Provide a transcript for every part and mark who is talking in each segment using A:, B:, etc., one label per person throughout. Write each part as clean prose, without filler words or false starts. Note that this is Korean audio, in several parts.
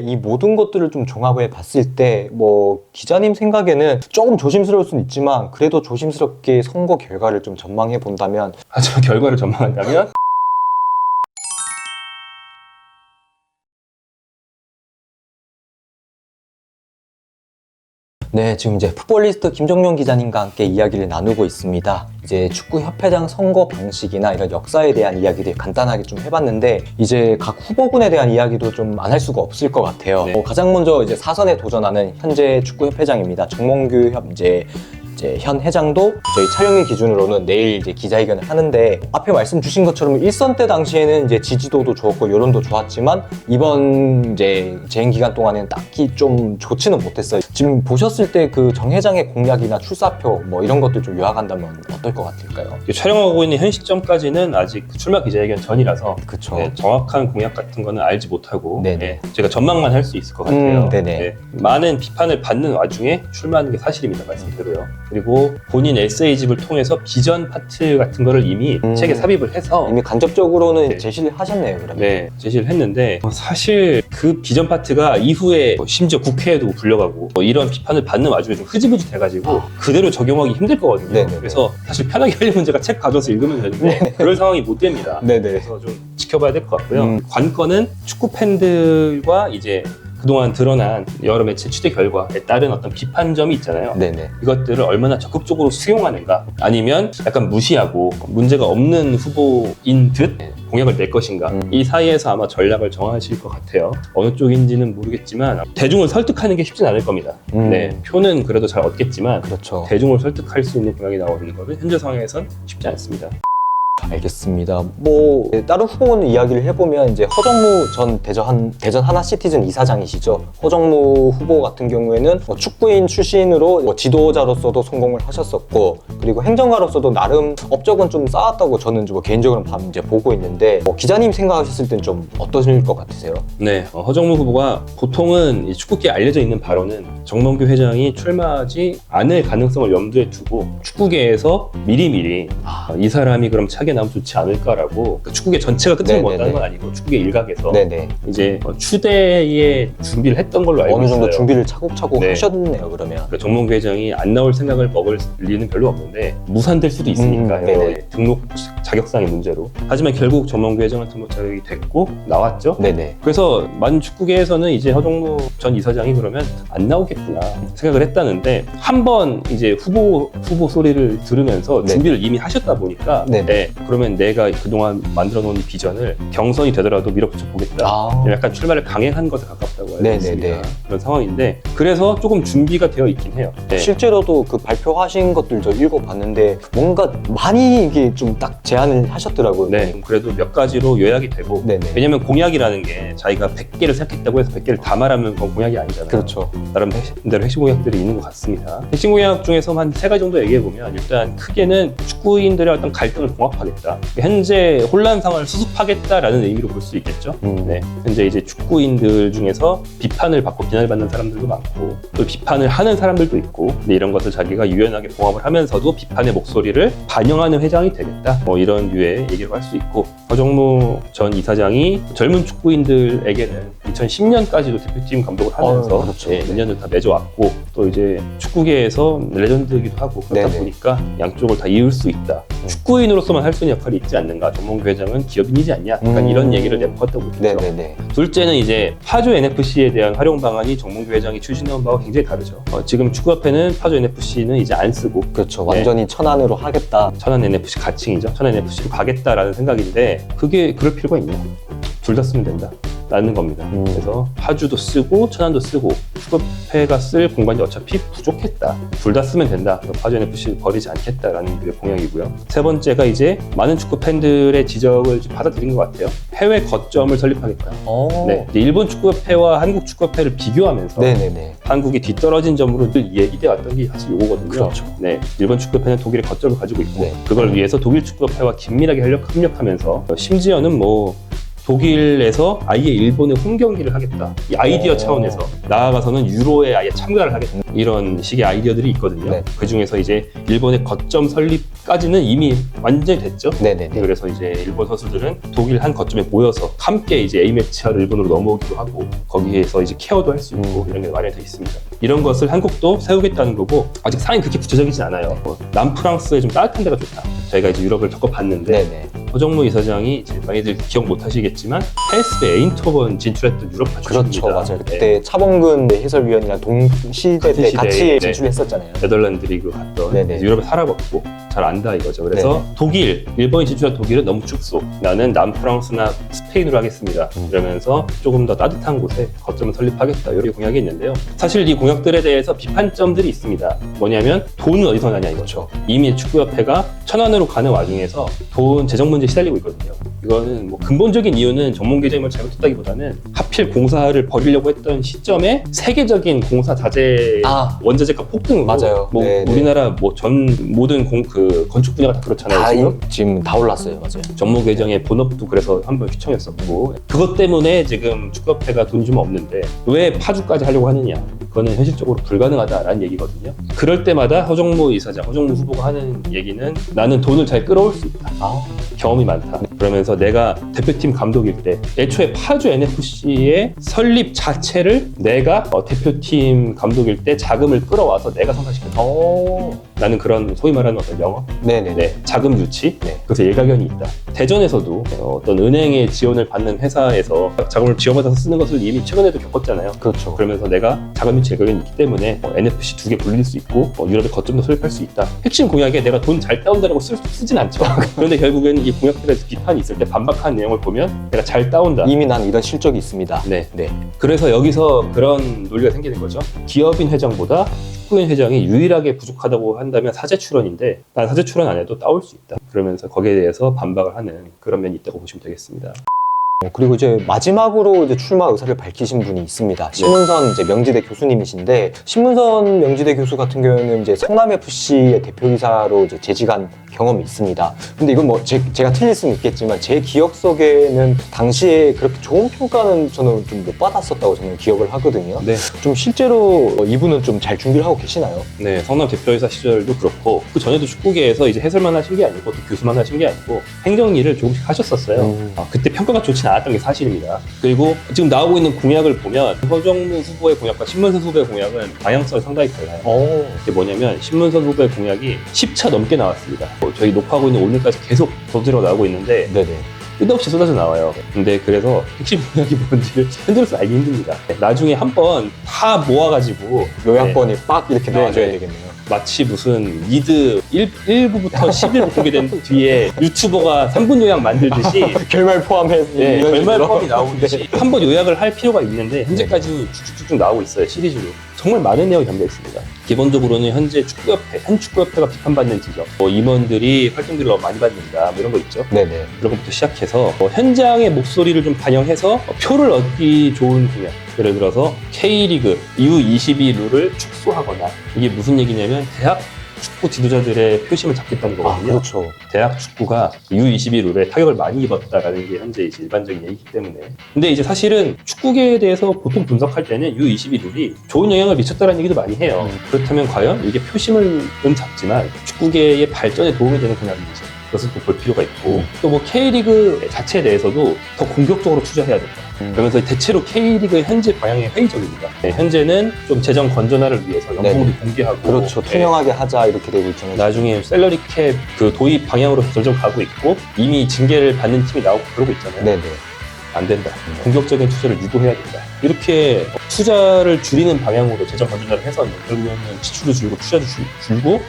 A: 이 모든 것들을 좀 종합해 봤을 때 뭐 기자님 생각에는 조금 조심스러울 수는 있지만 그래도 조심스럽게 선거 결과를 좀 전망해 본다면
B: 하지만 결과를 전망한다면
A: 네, 지금 이제 풋볼리스트 김정용 기자님과 함께 이야기를 나누고 있습니다. 이제 축구협회장 선거 방식이나 이런 역사에 대한 이야기들 간단하게 좀 해봤는데 이제 각 후보군에 대한 이야기도 좀 안 할 수가 없을 것 같아요.
B: 네.
A: 가장 먼저 이제 사선에 도전하는 현재 축구협회장입니다. 정몽규 이제 현 회장도 저희 촬영일 기준으로는 내일 이제 기자회견을 하는데 앞에 말씀 주신 것처럼 1선 때 당시에는 이제 지지도도 좋았고 여론도 좋았지만 이번 이제 재임 기간 동안에는 딱히 좀 좋지는 못했어요. 지금 보셨을 때 그 정 회장의 공약이나 출사표 뭐 이런 것들 좀 요약한다면 어떨 것 같을까요?
B: 촬영하고 있는 현 시점까지는 아직 출마 기자회견 전이라서
A: 그쵸.
B: 네, 정확한 공약 같은 거는 알지 못하고
A: 네네.
B: 네, 제가 전망만 할 수 있을 것 같아요.
A: 네네.
B: 네, 많은 비판을 받는 와중에 출마하는 게 사실입니다. 말씀대로요. 그리고 본인 에세이집을 통해서 비전 파트 같은 거를 이미 책에 삽입을 해서
A: 이미 간접적으로는
B: 네.
A: 제시를 하셨네요, 그러면.
B: 네, 제시를 했는데 사실 그 비전 파트가 이후에 심지어 국회에도 불려가고 이런 비판을 받는 와중에 좀 흐지부지 돼가지고 그대로 적용하기 힘들 거거든요.
A: 네네네.
B: 그래서 사실 편하게 할 문제가 책 가져서 읽으면 되는데 그럴 상황이 못 됩니다.
A: 네네.
B: 그래서 좀 지켜봐야 될 것 같고요. 관건은 축구 팬들과 이제 그동안 드러난 여러 매체 취재 결과에 따른 어떤 비판점이 있잖아요.
A: 네네.
B: 이것들을 얼마나 적극적으로 수용하는가, 아니면 약간 무시하고 문제가 없는 후보인 듯 공약을 낼 것인가, 이 사이에서 아마 전략을 정하실 것 같아요. 어느 쪽인지는 모르겠지만 대중을 설득하는 게 쉽진 않을 겁니다. 네, 표는 그래도 잘 얻겠지만
A: 그렇죠.
B: 대중을 설득할 수 있는 공약이 나오는 것은 현재 상황에선 쉽지 않습니다.
A: 알겠습니다. 뭐 다른 후보는 이야기를 해보면 이제 허정무 전 대전 하나시티즌 이사장이시죠. 허정무 후보 같은 경우에는 뭐 축구인 출신으로 뭐 지도자로서도 성공을 하셨었고 그리고 행정가로서도 나름 업적은 좀 쌓았다고 저는 뭐 개인적으로 이제 보고 있는데 기자님 생각하셨을 땐 좀 어떠실 것 같으세요?
B: 네, 허정무 후보가 보통은 이 축구계에 알려져 있는 바로는 정몽규 회장이 출마하지 않을 가능성을 염두에 두고 축구계에서 미리미리 이 사람이 그럼 차게 나면 좋지 않을까라고, 그러니까 축구계 전체가 끝을 본다는 건 아니고 축구계 일각에서
A: 네네.
B: 이제 추대에 준비를 했던 걸로 알고 있어요.
A: 어느 정도 준비를 차곡차곡
B: 네.
A: 하셨네요, 그러면.
B: 그러니까 정몽규 회장이 안 나올 생각을 먹을 리는 별로 없는데 무산될 수도 있으니까요.
A: 네네.
B: 등록 자격상의 문제로. 하지만 결국 정몽규 회장은 등록 자격이 됐고 나왔죠.
A: 네네.
B: 그래서 많은 축구계에서는 이제 허정무 전 이사장이 그러면 안 나오겠구나 생각을 했다는데 한 번 이제 후보 소리를 들으면서
A: 네.
B: 준비를 이미 하셨다 보니까
A: 네네.
B: 네, 그러면 내가 그동안 만들어 놓은 비전을 경선이 되더라도 밀어붙여 보겠다. 약간 출마를 강행한 것에 가깝다고 알고 있습니다. 그런 상황인데 그래서 조금 준비가 되어 있긴 해요. 네.
A: 실제로도 그 발표하신 것들 저 읽어봤는데 뭔가 많이 이게 좀 딱 제안을 하셨더라고요.
B: 네, 그래도 몇 가지로 요약이 되고
A: 네네.
B: 왜냐면 공약이라는 게 자기가 100개를 생각했다고 해서 100개를 다 말하면 그건 공약이 아니잖아요.
A: 그렇죠.
B: 나름 핵심대로 핵심 공약들이 있는 것 같습니다. 핵심 공약 중에서 한 3가지 정도 얘기해보면 일단 크게는 축구인들의 어떤 갈등을 봉합하겠다. 현재 혼란 상황을 수습하겠다라는 의미로 볼 수 있겠죠. 네, 현재 이제 축구인들 중에서 비판을 받고 비난받는 사람들도 많고 또 비판을 하는 사람들도 있고 근데 이런 것을 자기가 유연하게 봉합을 하면서도 비판의 목소리를 반영하는 회장이 되겠다. 뭐 이런 류의 얘기를 할 수 있고 허정무 전 이사장이 젊은 축구인들에게는 2010년까지도 대표팀 감독을 하면서
A: 그렇죠.
B: 몇 년을 다 맺어왔고 또 이제 축구계에서 레전드이기도 하고 그렇다
A: 네네.
B: 보니까 양쪽을 다 이을 수 있다. 축구인으로서만 할 수 있는 역할이 있지 않는가. 정몽규 회장은 기업인이지 않냐. 약간 이런 얘기를 내포했다고 보죠.
A: 네네네.
B: 둘째는 이제 파주 NFC에 대한 활용 방안이 정몽규 회장이 추진해온 바와 굉장히 다르죠. 지금 축구협회는 파주 NFC는 이제 안 쓰고
A: 그렇죠. 완전히 천안으로 하겠다.
B: 천안 NFC 가칭이죠. 천안 NFC로 가겠다라는 생각인데 그게 그럴 필요가 있냐. 둘 다 쓰면 된다. 라는 겁니다. 그래서 파주도 쓰고 천안도 쓰고 축구협회가 쓸 공간이 어차피 부족했다. 둘 다 쓰면 된다. 파주 NFC를 버리지 않겠다라는 게 공약이고요. 세 번째가 이제 많은 축구 팬들의 지적을 좀 받아들인 것 같아요. 해외 거점을 설립하겠다. 네, 이제 일본 축구협회와 한국 축구협회를 비교하면서
A: 네네네.
B: 한국이 뒤떨어진 점으로 늘 얘기돼 왔던 게 사실 이거거든요.
A: 그렇죠.
B: 네, 일본 축구협회는 독일의 거점을 가지고 있고
A: 네.
B: 그걸 위해서 독일 축구협회와 긴밀하게 협력하면서 심지어는 뭐 독일에서 아예 일본의 홈 경기를 하겠다. 이 아이디어 차원에서 나아가서는 유로에 아예 참가를 하겠다. 이런 식의 아이디어들이 있거든요.
A: 네.
B: 그 중에서 이제 일본의 거점 설립까지는 이미 완전히 됐죠.
A: 네네네.
B: 그래서 이제 일본 선수들은 독일 한 거점에 모여서 함께 이제 A매치하러 일본으로 넘어오기도 하고 거기에서 이제 케어도 할 수 있고 이런 게 마련되어 있습니다. 이런 것을 한국도 세우겠다는 거고 아직 상황이 그렇게 구체적이진 않아요. 남프랑스에 좀 따뜻한 데가 좋다. 저희가 이제 유럽을 겪어봤는데
A: 네네.
B: 허정무 이사장이 이제 많이들 기억 못 하시겠지만 헬스베 에인토번 진출했던 유럽
A: 그렇죠,
B: 출신입니다.
A: 맞아요. 그때 차범근 해설위원이랑 동시대 때
B: 같은
A: 같이
B: 시대에,
A: 진출했었잖아요.
B: 네덜란드 리그 갔던
A: 네네.
B: 유럽에 살아봤고 잘 안다 이거죠. 그래서 독일, 일본이 진출한 독일은 너무 축소. 나는 남프랑스나 스페인으로 하겠습니다. 이러면서 조금 더 따뜻한 곳에 거점을 설립하겠다. 이런 공약이 있는데요. 사실 이 공약들에 대해서 비판점들이 있습니다. 뭐냐면 돈은 어디서 나냐 이거죠. 이미 축구협회가 천안으로 가는 와중에서 돈 재정 문제에 시달리고 있거든요. 이거는 뭐 근본적인 이유는 전문 계정을 잘못했다기보다는 하필 공사를 벌이려고 했던 시점에 세계적인 공사 자재 원자재가 폭등으로
A: 맞아요.
B: 뭐
A: 네네.
B: 우리나라 뭐 전 모든 건축 분야가 다 그렇잖아요.
A: 지금 다 올랐어요, 맞아요.
B: 전문 계정의 본업도 그래서 한번 휘청했었고 그것 때문에 지금 축구협회가 돈이 좀 없는데 왜 파주까지 하려고 하느냐 그거는 현실적으로 불가능하다라는 얘기거든요. 그럴 때마다 허정무 이사장, 허정무 후보가 하는 얘기는 나는 돈을 잘 끌어올 수 있다. 경험이 많다. 그러면서 내가 대표팀 감독일 때 애초에 파주 NFC의 설립 자체를 내가 대표팀 감독일 때 자금을 끌어와서 내가 성사시켰다. 나는 그런 소위 말하는 어떤 영업,
A: 네네네.
B: 자금 유치, 그래서 일가견이 있다. 대전에서도 어떤 은행의 지원을 받는 회사에서 자금을 지원받아서 쓰는 것을 이미 최근에도 겪었잖아요.
A: 그렇죠.
B: 그러면서 내가 자금 유치 일가견이 있기 때문에 NFC 2개 불릴 수 있고 유럽의 거점도 설립할 수 있다. 핵심 공약에 내가 돈 잘 따온다라고 쓰진 않죠. 그런데 결국에는 이 공약들에 대해서 비판이 있을 때 반박하는 내용을 보면 내가 잘 따온다.
A: 이미 난 이런 실적이 있습니다.
B: 네. 그래서 여기서 그런 논리가 생기는 거죠. 기업인 회장보다 축구인 회장이 유일하게 부족하다고 한다면 사제 출원인데 난 사제 출원 안 해도 따올 수 있다. 그러면서 거기에 대해서 반박을 하는 그런 면이 있다고 보시면 되겠습니다.
A: 그리고 이제 마지막으로 이제 출마 의사를 밝히신 분이 있습니다. 신문선 이제 명지대 교수님이신데 신문선 명지대 교수 같은 경우는 이제 성남 FC의 대표이사로 이제 재직한 경험이 있습니다. 근데 이건 뭐 제가 틀릴 수는 있겠지만 제 기억 속에는 당시에 그렇게 좋은 평가는 저는 좀 못 받았었다고 저는 기억을 하거든요.
B: 네.
A: 좀 실제로 이분은 좀 잘 준비를 하고 계시나요?
B: 네, 성남 대표이사 시절도 그렇고 그 전에도 축구계에서 이제 해설만 하신 게 아니고 또 교수만 하신 게 아니고 행정 일을 조금씩 하셨었어요. 그때 평가가 좋지 않았던 게 사실입니다. 그리고 지금 나오고 있는 공약을 보면 허정무 후보의 공약과 신문선 후보의 공약은 방향성이 상당히 달라요. 이게 뭐냐면 신문선 후보의 공약이 10차 넘게 나왔습니다. 저희 녹화하고 있는 오늘까지 계속 도드러 나오고 있는데
A: 네네.
B: 끝없이 쏟아져 나와요. 근데 그래서 핵심 공약이 뭔지를 현재로서 알기 힘듭니다. 나중에 한번 다 모아가지고
A: 요약본이 빡 이렇게
B: 네,
A: 나와줘야
B: 네.
A: 되겠네요.
B: 마치 무슨 리드 1부부터 11부 공개된 뒤에 유튜버가 3분 요약 만들듯이
A: 결말 포함해서
B: 네,
A: 이런
B: 결말
A: 식으로.
B: 펌이 나오듯이 한 번 요약을 할 필요가 있는데 현재까지 쭉쭉쭉 나오고 있어요. 시리즈로. 정말 많은 내용이 담겨 있습니다. 기본적으로는 현재 한 축구협회가 비판받는 지점, 임원들이 활동들을 너무 많이 받는다, 뭐 이런 거 있죠.
A: 네네.
B: 그런 것부터 시작해서 현장의 목소리를 좀 반영해서 표를 얻기 좋은 공약. 예를 들어서 K리그 U22 룰을 축소하거나 이게 무슨 얘기냐면 대학 축구 지도자들의 표심을 잡겠다는 거거든요.
A: 그렇죠.
B: 대학 축구가 U22 룰에 타격을 많이 입었다라는 게 현재 이제 일반적인 얘기이기 때문에. 근데 이제 사실은 축구계에 대해서 보통 분석할 때는 U22 룰이 좋은 영향을 미쳤다는 얘기도 많이 해요. 그렇다면 과연 이게 표심은 잡지만 축구계의 발전에 도움이 되는 공약인지 그것을 또 볼 필요가 있고 또 뭐 K리그 자체에 대해서도 더 공격적으로 투자해야 된다. 그러면서 대체로 K리그의 현재 방향이 회의적입니다. 현재는 좀 재정 건전화를 위해서 연봉도 공개하고
A: 그렇죠. 투명하게 하자 이렇게 되고 있잖아요.
B: 나중에 샐러리 캡 그 도입 방향으로 점점 가고 있고 이미 징계를 받는 팀이 나오고 그러고 있잖아요.
A: 네네.
B: 안 된다. 공격적인 투자를 유도해야 된다. 이렇게 투자를 줄이는 방향으로 재정 건전화를 해서 결국에는 지출도 줄고 투자도 줄고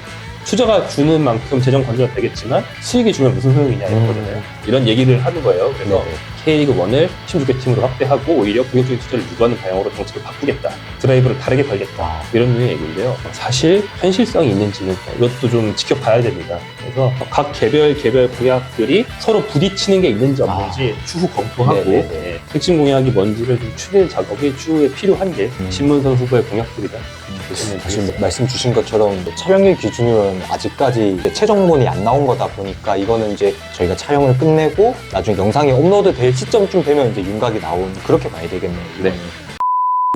B: 투자가 주는 만큼 재정 건전화 되겠지만 수익이 주면 무슨 소용이냐 이거거든요. 이런 얘기를 하는 거예요. 그래서 K리그 1을 16개 팀으로 확대하고 오히려 공격적인 투자를 유도하는 방향으로 정책을 바꾸겠다. 드라이브를 다르게 걸겠다. 이런 류의 얘기인데요. 사실 현실성이 있는지는 이것도 좀 지켜봐야 됩니다. 그래서 각 개별 공약들이 서로 부딪히는 게 있는지 없는지 추후 검토하고 핵심 공약이 뭔지를 좀 추리는 작업이 추후에 필요한 게 신문선 후보의 공약들이다. 보시면
A: 사실
B: 되겠습니다.
A: 말씀 주신 것처럼 촬영일 기준으로는 아직까지 최종본이 안 나온 거다 보니까 이거는 이제 저희가 촬영을 끝내고 나중에 영상이 업로드 될 시점쯤 되면 이제 윤곽이 나온 그렇게 봐야 되겠네요.
B: 네.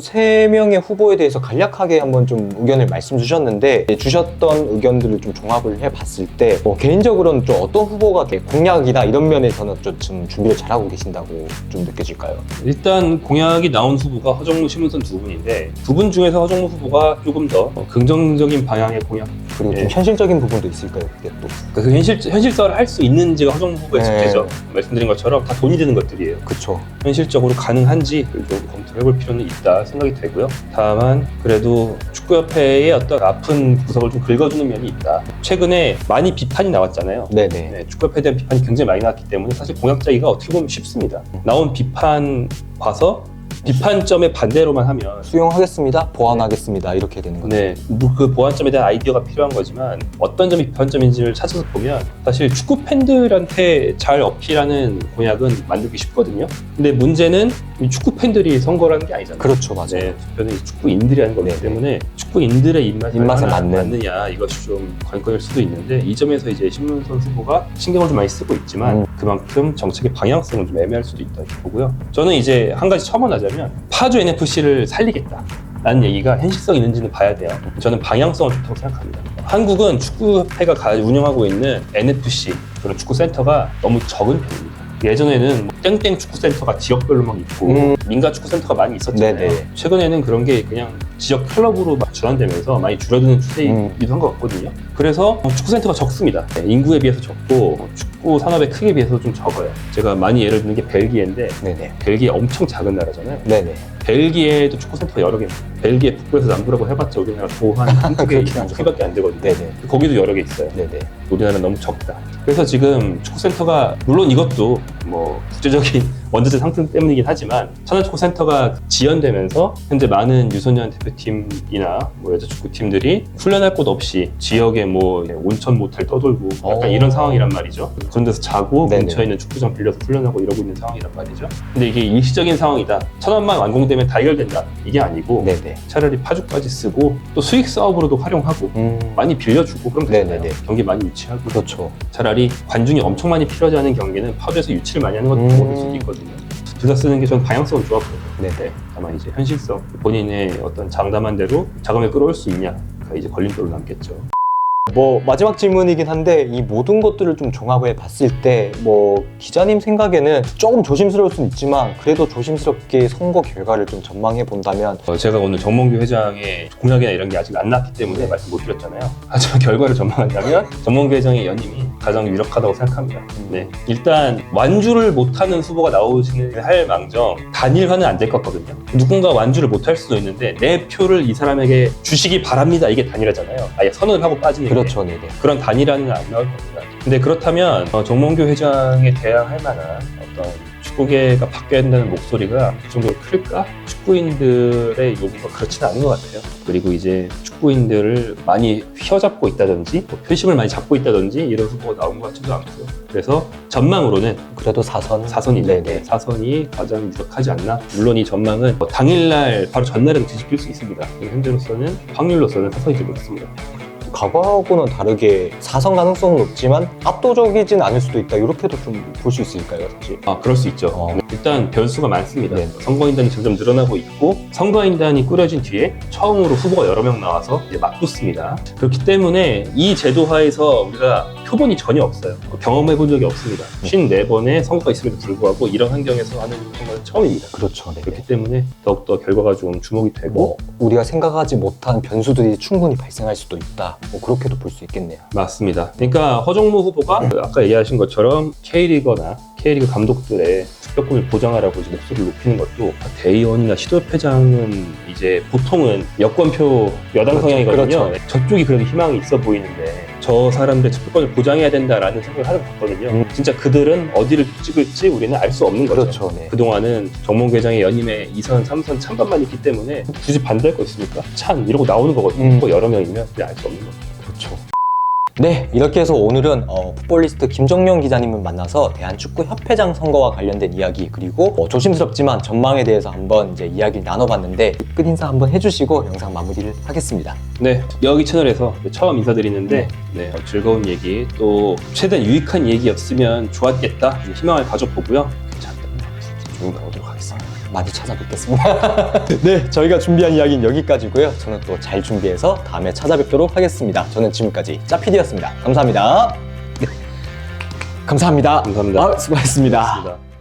A: 세 명의 후보에 대해서 간략하게 한번 좀 의견을 말씀 주셨는데 주셨던 의견들을 좀 종합을 해봤을 때 개인적으로는 좀 어떤 후보가 공약이다 이런 면에서는 좀 준비를 잘하고 계신다고 좀 느껴질까요?
B: 일단 공약이 나온 후보가 허정무, 신문선 두 분인데 두 분 중에서 허정무 후보가 조금 더 긍정적인 방향의 공약,
A: 그리고 좀
B: 예.
A: 현실적인 부분도 있을까요? 그게 또
B: 그 현실성을 할 수 있는지가 허정무 후보의
A: 네.
B: 숙제죠. 말씀드린 것처럼 다 돈이 드는 것들이에요.
A: 그쵸.
B: 현실적으로 가능한지 좀 검토를 해볼 필요는 있다 생각이 되고요. 다만 그래도 축구협회의 어떤 아픈 구석을 좀 긁어주는 면이 있다. 최근에 많이 비판이 나왔잖아요.
A: 네네.
B: 네, 축구협회에 대한 비판이 굉장히 많이 나왔기 때문에 사실 공약 짜기가 어떻게 보면 쉽습니다. 나온 비판 봐서 비판점에 반대로만 하면
A: 수용하겠습니다. 보완하겠습니다. 이렇게 되는 거죠.
B: 네, 그 보완점에 대한 아이디어가 필요한 거지만 어떤 점이 비판점인지를 찾아서 보면 사실 축구 팬들한테 잘 어필하는 공약은 만들기 쉽거든요. 근데 문제는 이 축구 팬들이 선거를 하는 게 아니잖아요.
A: 그렇죠. 맞아요.
B: 네, 투표는 축구인들이 하는 거기
A: 네.
B: 때문에 축구인들의
A: 입맛에
B: 맞느냐 이것이 좀 관건일 수도 있는데 이 점에서 이제 신문선 후보가 신경을 좀 많이 쓰고 있지만 그만큼 정책의 방향성은 좀 애매할 수도 있다 이렇게 보고요. 저는 이제 한 가지 첨언하자면 파주 NFC를 살리겠다 라는 얘기가 현실성 있는지는 봐야 돼요. 저는 방향성은 좋다고 생각합니다. 한국은 축구협회가 운영하고 있는 NFC 그런 축구센터가 너무 적은 편입니다. 예전에는 뭐 땡땡 축구센터가 지역별로 막 있고 민간 축구센터가 많이 있었잖아요.
A: 네네.
B: 최근에는 그런 게 그냥 지역 클럽으로 막 전환되면서 많이 줄어드는 추세이기도 한 것 같거든요. 그래서 축구센터가 적습니다. 인구에 비해서 적고 축구 산업의 크기에 비해서 좀 적어요. 제가 많이 예를 드는 게 벨기에인데
A: 네네.
B: 벨기에 엄청 작은 나라잖아요.
A: 네네.
B: 벨기에에도 축구센터가 여러 개 있어요. 벨기에 북부에서 남부라고 해봤자 우리나라 도한 한두 개,
A: 그렇긴 하죠.
B: 두 개밖에 안 되거든요.
A: 네네.
B: 거기도 여러 개 있어요.
A: 네네.
B: 우리나라는 너무 적다. 그래서 지금 축구센터가 물론 이것도 뭐 국제적인 원자재 상품 때문이긴 하지만 천안축구센터가 지연되면서 현재 많은 유소년 대표팀이나 뭐 여자 축구팀들이 훈련할 곳 없이 지역에 뭐 온천 모텔 떠돌고 약간 이런 상황이란 말이죠. 그런 데서 자고
A: 네네.
B: 근처에 있는 축구장 빌려서 훈련하고 이러고 있는 상황이란 말이죠. 근데 이게 일시적인 상황이다. 천안만 완공되면 다 해결된다. 이게 아니고
A: 네네.
B: 차라리 파주까지 쓰고 또 수익 사업으로도 활용하고 많이 빌려주고 그럼 되잖아요.
A: 네네네.
B: 경기 많이 유치하고
A: 그렇죠.
B: 차라리 관중이 엄청 많이 필요하지 않은 경기는 파주에서 유치를 많이 하는 것도 방법일 수도 있거든요. 둘 다 쓰는 게 저는 방향성은 좋아 보여요.
A: 네네.
B: 다만 이제 현실성, 본인의 어떤 장담한 대로 자금을 끌어올 수 있냐가 이제 걸림돌로 남겠죠.
A: 뭐 마지막 질문이긴 한데 이 모든 것들을 좀 종합해 봤을 때 뭐 기자님 생각에는 조금 조심스러울 수는 있지만 그래도 조심스럽게 선거 결과를 좀 전망해 본다면
B: 제가 오늘 정몽규 회장의 공약이나 이런 게 아직 안 났기 때문에 말씀 못 드렸잖아요. 하지만 결과를 전망한다면 정몽규 회장의 연임이 가장 유력하다고 생각합니다. 네, 일단 완주를 못하는 후보가 나오시는 할 망정 단일화는 안 될 것 같거든요. 누군가 완주를 못할 수도 있는데 내 표를 이 사람에게 주시기 바랍니다. 이게 단일화잖아요. 아예 선언을 하고 빠지는 게.
A: 그렇죠. 네네.
B: 그런 단일화는 안 나올 겁니다. 근데 그렇다면 정몽규 회장에 대항할 만한 어떤 축구계가 바뀌어야 된다는 목소리가 그 정도로 클까? 축구인들의 요구가 그렇지는 않은 것 같아요. 그리고 이제 축구인들을 많이 휘어잡고 있다든지 뭐 표심을 많이 잡고 있다든지 이런 후보가 나온 것 같지도 않고요. 그래서 전망으로는
A: 그래도 사선.
B: 사선이죠.
A: 네네.
B: 사선이 가장 유력하지 않나. 물론 이 전망은 뭐 당일날 바로 전날에도 뒤집힐 수 있습니다. 현재로서는 확률로서는 사선이 좀 높습니다.
A: 과거하고는 다르게 사선 가능성은 높지만 압도적이진 않을 수도 있다. 이렇게도 좀 볼 수 있을까요, 사실?
B: 아, 그럴 수 있죠. 일단 변수가 많습니다.
A: 네.
B: 선거인단이 점점 늘어나고 있고 선거인단이 꾸려진 뒤에 처음으로 후보가 여러 명 나와서 이제 맞붙습니다. 그렇기 때문에 이 제도하에서 우리가 표본이 전혀 없어요. 경험해 본 적이 없습니다. 54번의 선거가 있음에도 불구하고 이런 환경에서 하는 선거는 처음입니다.
A: 그렇죠. 네.
B: 그렇기 때문에 더욱더 결과가 좀 주목이 되고
A: 뭐 우리가 생각하지 못한 변수들이 충분히 발생할 수도 있다. 뭐 그렇게도 볼 수 있겠네요.
B: 맞습니다. 그러니까 허정무 후보가 아까 얘기하신 것처럼 K리거나 K리그 감독들의 투표권을 보장하라고 이제 목소리를 높이는 것도 대의원이나 시도협회장은 이제 보통은 여권표 여당
A: 그렇죠.
B: 성향이거든요.
A: 그렇죠.
B: 저쪽이 그래도 희망이 있어 보이는데 저 사람들의 투표권을 보장해야 된다라는 생각을 하는 것 같거든요. 진짜 그들은 어디를 찍을지 우리는 알 수 없는 거죠.
A: 그렇죠. 네.
B: 그동안은 정몽규 회장의 연임에 2선, 3선 찬반만 있기 때문에 굳이 반대할 거 있습니까? 찬 이러고 나오는 거거든요. 뭐 여러 명이면 그냥 알 수 없는 거죠.
A: 그렇죠. 네, 이렇게 해서 오늘은 풋볼리스트 김정용 기자님을 만나서 대한축구협회장 선거와 관련된 이야기, 그리고 조심스럽지만 전망에 대해서 한번 이제 이야기를 나눠봤는데, 끝인사 한번 해주시고 영상 마무리를 하겠습니다.
B: 네, 여기 채널에서 처음 인사드리는데 네, 즐거운 얘기, 또 최대한 유익한 얘기였으면 좋았겠다 희망을 가져보고요. 괜찮다면 조용히 나오도록 하겠습니다.
A: 많이 찾아뵙겠습니다. 네, 저희가 준비한 이야기는 여기까지고요. 저는 또 잘 준비해서 다음에 찾아뵙도록 하겠습니다. 저는 지금까지 짜피디였습니다. 감사합니다. 네. 감사합니다.
B: 감사합니다.
A: 수고하셨습니다.
B: 고맙습니다.